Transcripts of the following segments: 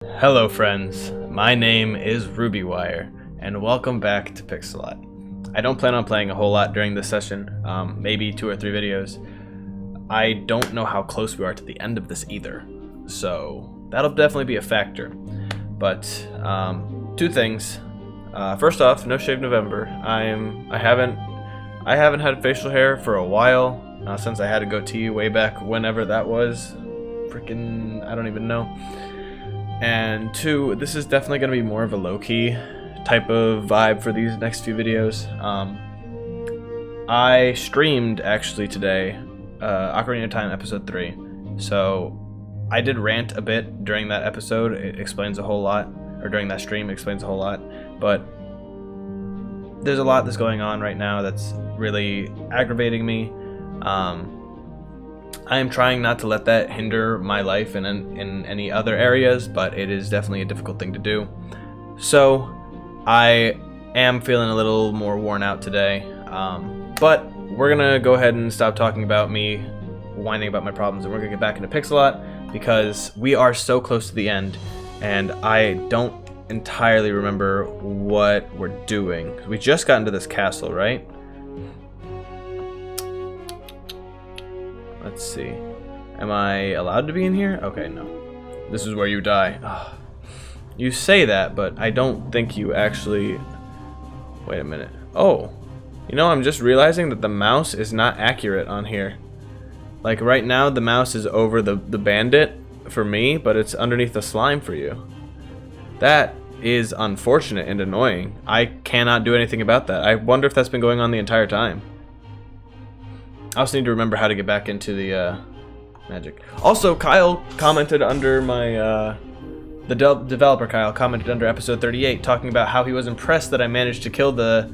Hello friends, my name is RubyWire, and welcome back to Pixelot. I don't plan on playing a whole lot during this session, maybe 2 or 3 videos. I don't know how close we are to the end of this either, so that'll definitely be a factor. But 2 things. First off, no shave November. I haven't had facial hair for a while, since I had a goatee way back whenever that was. Freaking, I don't even know. And 2, this is definitely going to be more of a low-key type of vibe for these next few videos. I streamed actually today, Ocarina of Time episode 3. So I did rant a bit during that episode. It explains a whole lot, or during that stream it explains a whole lot. But there's a lot that's going on right now that's really aggravating me. I am trying not to let that hinder my life in any other areas, but it is definitely a difficult thing to do. So I am feeling a little more worn out today, but we're gonna go ahead and stop talking about me whining about my problems, and we're gonna get back into Pixelot because we are so close to the end, and I don't entirely remember what we're doing. We just got into this castle, right? Let's see. Am I allowed to be in here? Okay, no. This is where you die. Ugh. You say that, but I don't think you actually... Wait a minute. Oh. You know, I'm just realizing that the mouse is not accurate on here. Like, right now, the mouse is over the bandit for me, but it's underneath the slime for you. That is unfortunate and annoying. I cannot do anything about that. I wonder if that's been going on the entire time. I also need to remember how to get back into the magic. Also, Kyle commented under my the developer Kyle commented under episode 38, talking about how he was impressed that I managed to kill the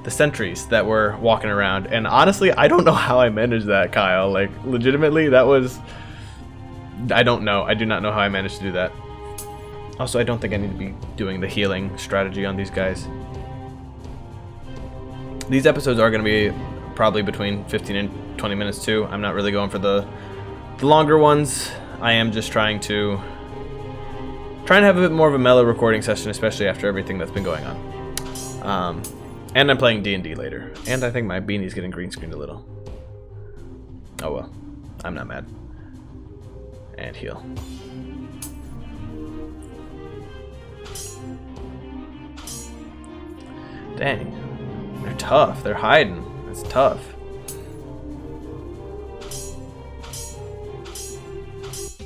sentries that were walking around. And honestly, I don't know how I managed that, Kyle. Like, legitimately, that was... I don't know. I do not know how I managed to do that. Also, I don't think I need to be doing the healing strategy on these guys. These episodes are going to be probably between 15 and 20 minutes too. I'm not really going for the longer ones. I am just trying to have a bit more of a mellow recording session, especially after everything that's been going on. And I'm playing D&D later. And I think my beanie's getting green screened a little. Oh well. I'm not mad. And heal. Dang. They're tough. They're hiding. It's tough.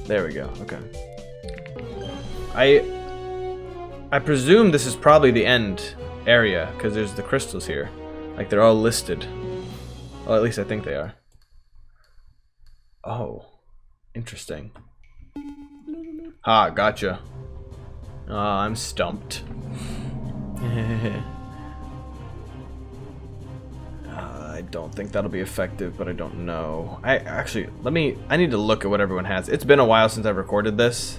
There we go. Okay. I presume this is probably the end area because there's the crystals here. Like, they're all listed. Well, at least I think they are. Oh. Interesting. Ah, gotcha. Ah, I'm stumped. I don't think that'll be effective, but I don't know. I need to look at what everyone has. It's been a while since I've recorded this.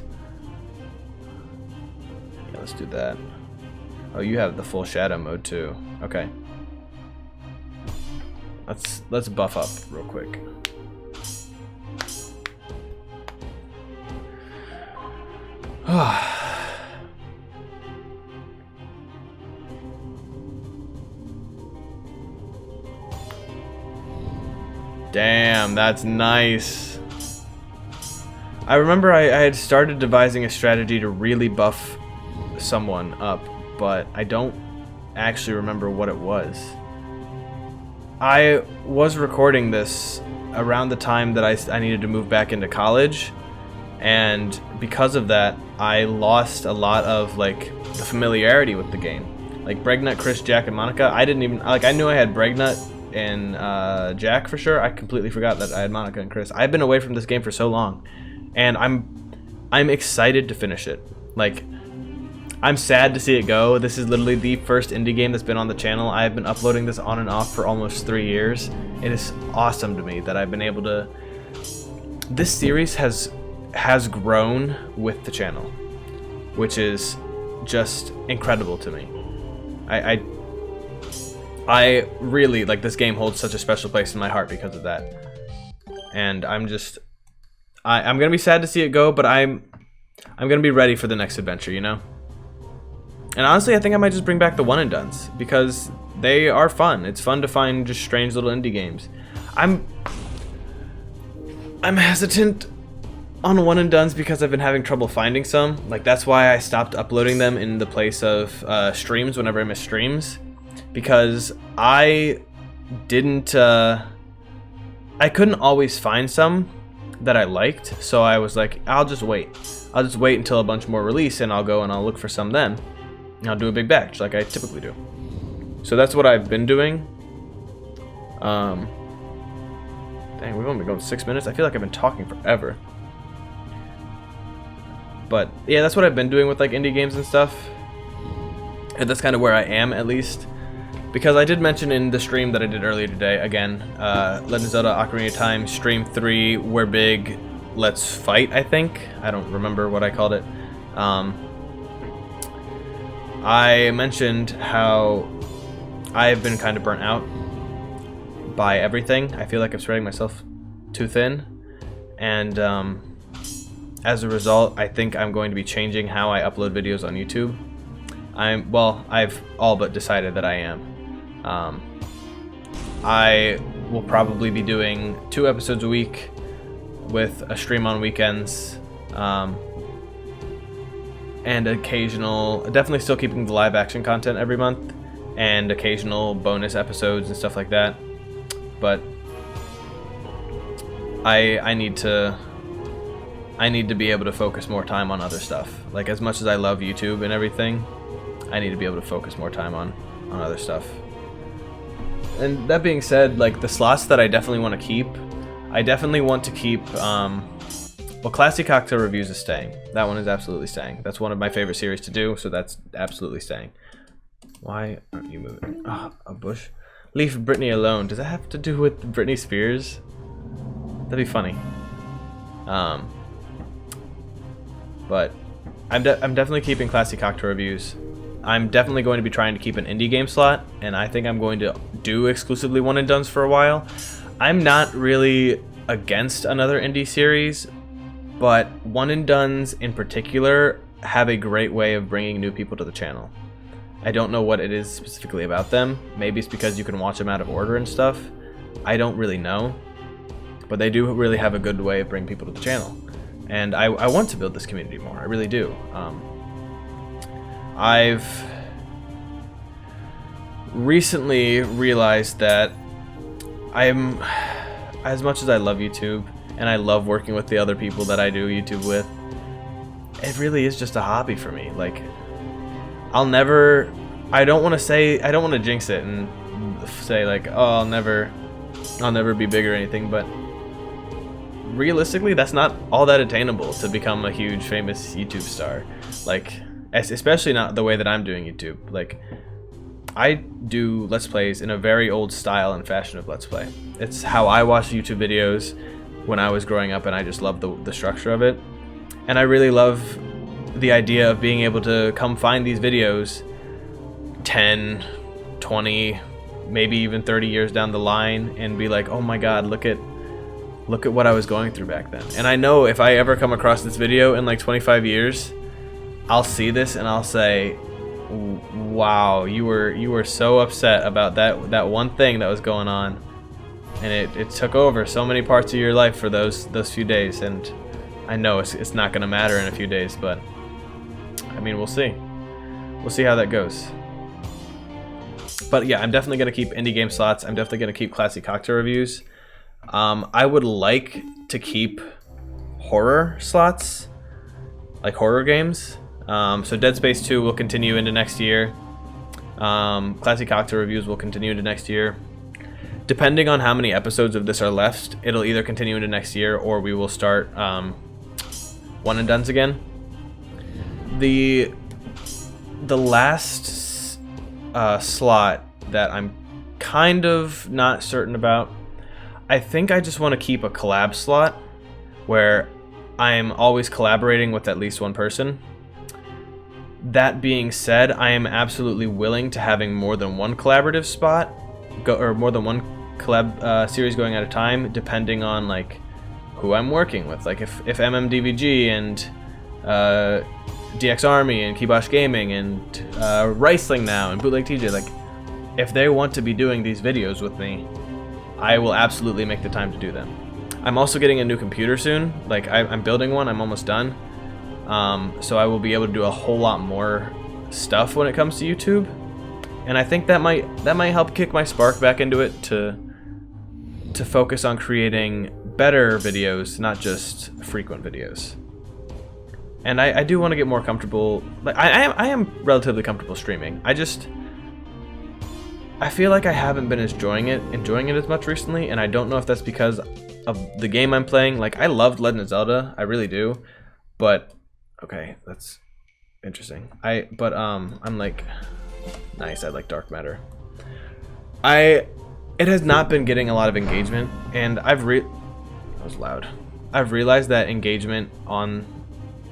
Yeah, let's do that. Oh, you have the full shadow mode too. Okay. Let's buff up real quick. Damn, that's nice. I remember I had started devising a strategy to really buff someone up, but I don't actually remember what it was. I was recording this around the time that I needed to move back into college, and because of that, I lost a lot of, like, the familiarity with the game. Like, Bregnut, Chris, Jack, and Monica, I didn't even... Like, I knew I had Bregnut and Jack for sure. I completely forgot that I had Monica and Chris. I've been away from this game for so long, and I'm excited to finish it. Like, I'm sad to see it go. This is literally the first indie game that's been on the channel. I've been uploading this on and off for almost 3 years. It is awesome to me that I've been able to... This series has grown with the channel, which is just incredible to me. I really, like, this game holds such a special place in my heart because of that. And I'm gonna be sad to see it go, but I'm gonna be ready for the next adventure, you know. And honestly, I think I might just bring back the one and dones because they are fun. It's fun to find just strange little indie games. I'm hesitant on one and dones because I've been having trouble finding some. Like, that's why I stopped uploading them in the place of streams whenever I miss streams, because I couldn't always find some that I liked. So I was like, I'll just wait until a bunch more release, and I'll go and I'll look for some then. And I'll do a big batch like I typically do. So that's what I've been doing. Dang, we've only been going 6 minutes. I feel like I've been talking forever. But yeah, that's what I've been doing with like indie games and stuff. And that's kind of where I am, at least. Because I did mention in the stream that I did earlier today, again, Legend of Zelda Ocarina of Time Stream 3, We're Big, Let's Fight, I think. I don't remember what I called it. I mentioned how I've been kind of burnt out by everything. I feel like I'm spreading myself too thin. And as a result, I think I'm going to be changing how I upload videos on YouTube. I've all but decided that I am. I will probably be doing 2 episodes a week with a stream on weekends, and definitely still keeping the live action content every month, and occasional bonus episodes and stuff like that. But I need to be able to focus more time on other stuff. Like, as much as I love YouTube and everything, I need to be able to focus more time on other stuff. And that being said, like, the slots that I definitely want to keep, well, Classy Cocktail Reviews is staying. That one is absolutely staying. That's one of my favorite series to do, so that's absolutely staying. Why aren't you moving? Ah, a bush. Leave Britney alone. Does that have to do with Britney Spears? That'd be funny. But I'm definitely keeping Classy Cocktail Reviews. I'm definitely going to be trying to keep an indie game slot, and I think I'm going to do exclusively one and dones for a while. I'm not really against another indie series, but one and dones in particular have a great way of bringing new people to the channel. I don't know what it is specifically about them. Maybe it's because you can watch them out of order and stuff. I don't really know, but they do really have a good way of bringing people to the channel. And I want to build this community more. I really do. I've recently realized that as much as I love YouTube and I love working with the other people that I do YouTube with, it really is just a hobby for me. Like, I don't want to jinx it and say like, oh, I'll never be big or anything, but realistically, that's not all that attainable to become a huge famous YouTube star. Like, especially not the way that I'm doing YouTube. Like, I do Let's Plays in a very old style and fashion of Let's Play. It's how I watched YouTube videos when I was growing up, and I just love the structure of it. And I really love the idea of being able to come find these videos 10, 20, maybe even 30 years down the line and be like, oh my god, look at what I was going through back then. And I know if I ever come across this video in like 25 years, I'll see this and I'll say, wow, you were so upset about that one thing that was going on, and it took over so many parts of your life for those few days. And I know it's not gonna matter in a few days, but I mean, we'll see how that goes. But yeah, I'm definitely gonna keep indie game slots. I'm definitely gonna keep Classy Cocktail Reviews. I would like to keep horror slots, like horror games. So Dead Space 2 will continue into next year. Classy Cocktail Reviews will continue into next year. Depending on how many episodes of this are left, it'll either continue into next year or we will start one and dones again. The last slot that I'm kind of not certain about, I think I just want to keep a collab slot where I'm always collaborating with at least one person. That being said, I am absolutely willing to having more than one collaborative spot, or more than one collab series going at a time, depending on like who I'm working with. Like if MMDVG and DX Army and Kibosh Gaming and Riceling now and Bootleg TJ, like if they want to be doing these videos with me, I will absolutely make the time to do them. I'm also getting a new computer soon. Like I'm building one. I'm almost done. So I will be able to do a whole lot more stuff when it comes to YouTube, and I think that might help kick my spark back into it to focus on creating better videos, not just frequent videos. And I do want to get more comfortable. Like I am relatively comfortable streaming. I feel like I haven't been enjoying it as much recently, and I don't know if that's because of the game I'm playing. Like I loved Legend of Zelda, I really do, but okay, that's interesting. I'm like, nice. I like Dark Matter. It has not been getting a lot of engagement, and that was loud. I've realized that engagement on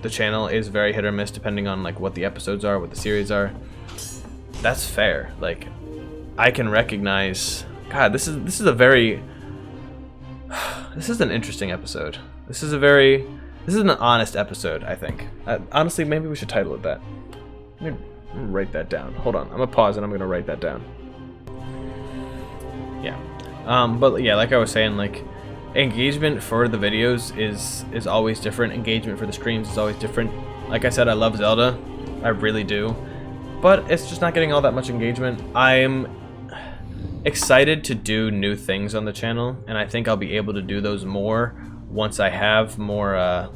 the channel is very hit or miss depending on like what the episodes are, what the series are. That's fair. Like I can recognize, God, this is a very, this is an interesting episode. This is an honest episode, I think. Honestly, maybe we should title it that. Let me write that down. Hold on, I'm gonna pause and I'm gonna write that down. Yeah. But yeah, like I was saying, like engagement for the videos is always different. Engagement for the streams is always different. Like I said, I love Zelda. I really do. But it's just not getting all that much engagement. I'm excited to do new things on the channel, and I think I'll be able to do those more once I have more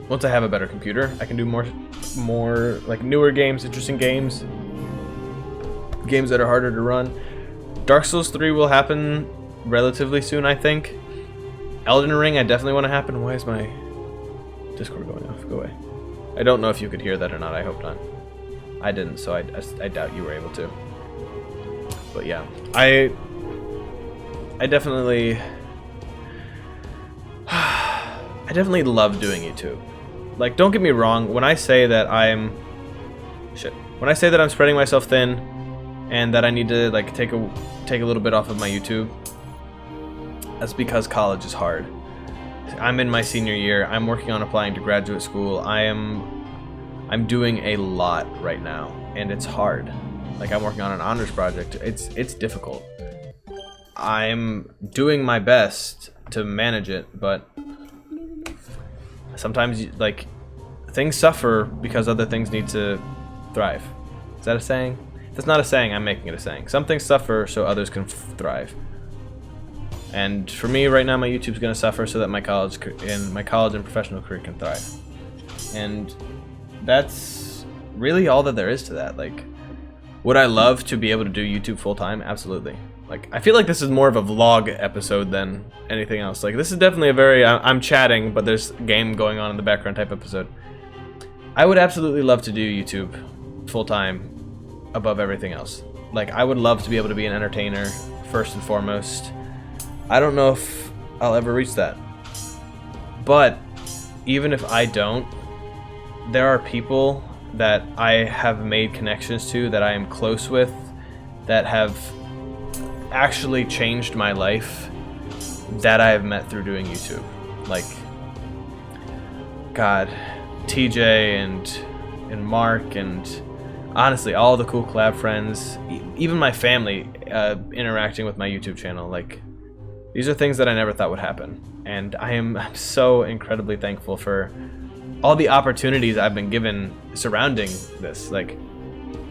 once I have a better computer. I can do more like newer games, interesting games that are harder to run. Dark Souls 3 will happen relatively soon, I think. Elden Ring, I definitely want to happen. Why is my Discord going off? Go away. I don't know if you could hear that or not. I hope not. I didn't, so I doubt you were able to. But yeah, I definitely love doing YouTube. Like, don't get me wrong, when I say that I'm spreading myself thin and that I need to like take a little bit off of my YouTube, that's because college is hard. I'm in my senior year. I'm working on applying to graduate school. I'm doing a lot right now, and it's hard. Like I'm working on an honors project. It's difficult. I'm doing my best to manage it, but sometimes like things suffer because other things need to thrive. Is that a saying? If it's not a saying, I'm making it a saying. Some things suffer so others can thrive. And for me right now, my YouTube's gonna suffer so that my college and professional career can thrive. And that's really all that there is to that. Like, would I love to be able to do YouTube full time? Absolutely. Like, I feel like this is more of a vlog episode than anything else. Like, this is definitely a very I'm chatting, but there's a game going on in the background type episode. I would absolutely love to do YouTube full time above everything else. Like, I would love to be able to be an entertainer first and foremost. I don't know if I'll ever reach that. But even if I don't, there are people that I have made connections to, that I am close with, that have actually changed my life, that I have met through doing YouTube. Like, God, TJ and Mark, and honestly all the cool collab friends, even my family interacting with my YouTube channel. Like, these are things that I never thought would happen, and I'm so incredibly thankful for all the opportunities I've been given surrounding this. Like,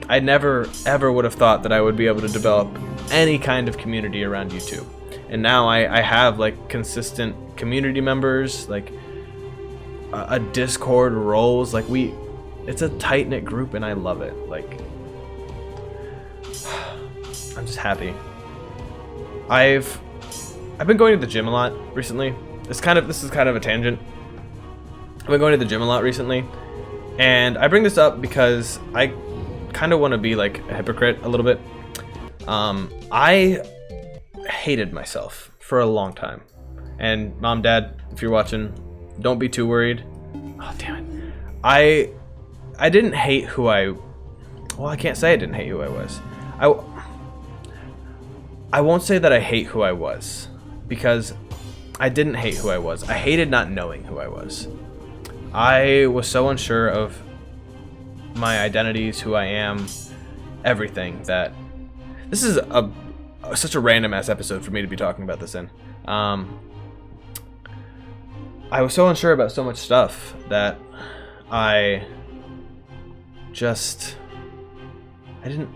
I never ever would have thought that I would be able to develop any kind of community around YouTube, and now I have like consistent community members, like a Discord roles. Like, it's a tight-knit group, and I love it. Like, I'm just happy. I've been going to the gym a lot recently. This is kind of a tangent. I've been going to the gym a lot recently, and I bring this up because I kind of want to be like a hypocrite a little bit. I hated myself for a long time, and Mom, Dad, if you're watching, don't be too worried. Oh, damn it. I didn't hate who I can't say I didn't hate who I was. I won't say that I hate who I was, because I didn't hate who I was. I hated not knowing who I was. I was so unsure of my identities, who I am, everything, that this is such a random ass episode for me to be talking about this in. I was so unsure about so much stuff that I didn't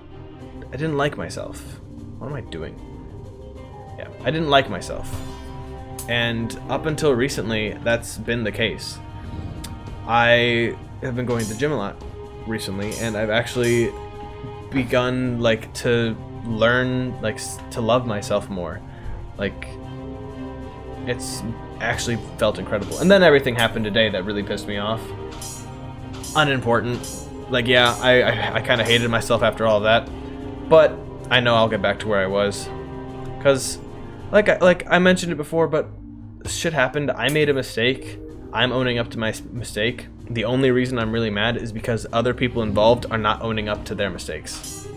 like myself. What am I doing? Yeah, I didn't like myself. And up until recently, that's been the case. I have been going to the gym a lot recently, and I've actually begun like to learn like to love myself more. Like, it's actually felt incredible. And then everything happened today that really pissed me off. Unimportant. Like, yeah, I kind of hated myself after all of that, but I know I'll get back to where I was, because like I mentioned it before, but shit happened. I made a mistake. I'm owning up to my mistake. The only reason I'm really mad is because other people involved are not owning up to their mistakes,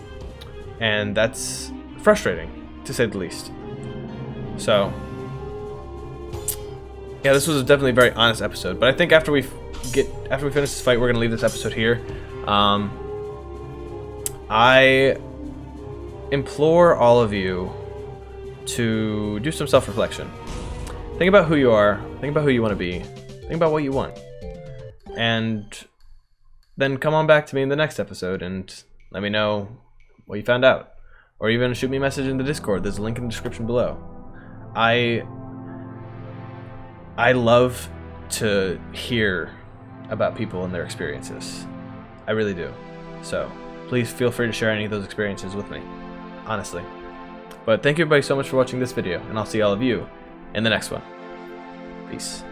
and that's frustrating, to say the least. So yeah, this was definitely a very honest episode, but I think after we finish this fight, we're gonna leave this episode here. I implore all of you to do some self-reflection. Think about who you are, think about who you want to be, think about what you want, and then come on back to me in the next episode and let me know what you found out, or even shoot me a message in the Discord. There's a link in the description below. I love to hear about people and their experiences. I really do. So please feel free to share any of those experiences with me, honestly. But thank you everybody so much for watching this video, and I'll see all of you in the next one. Peace.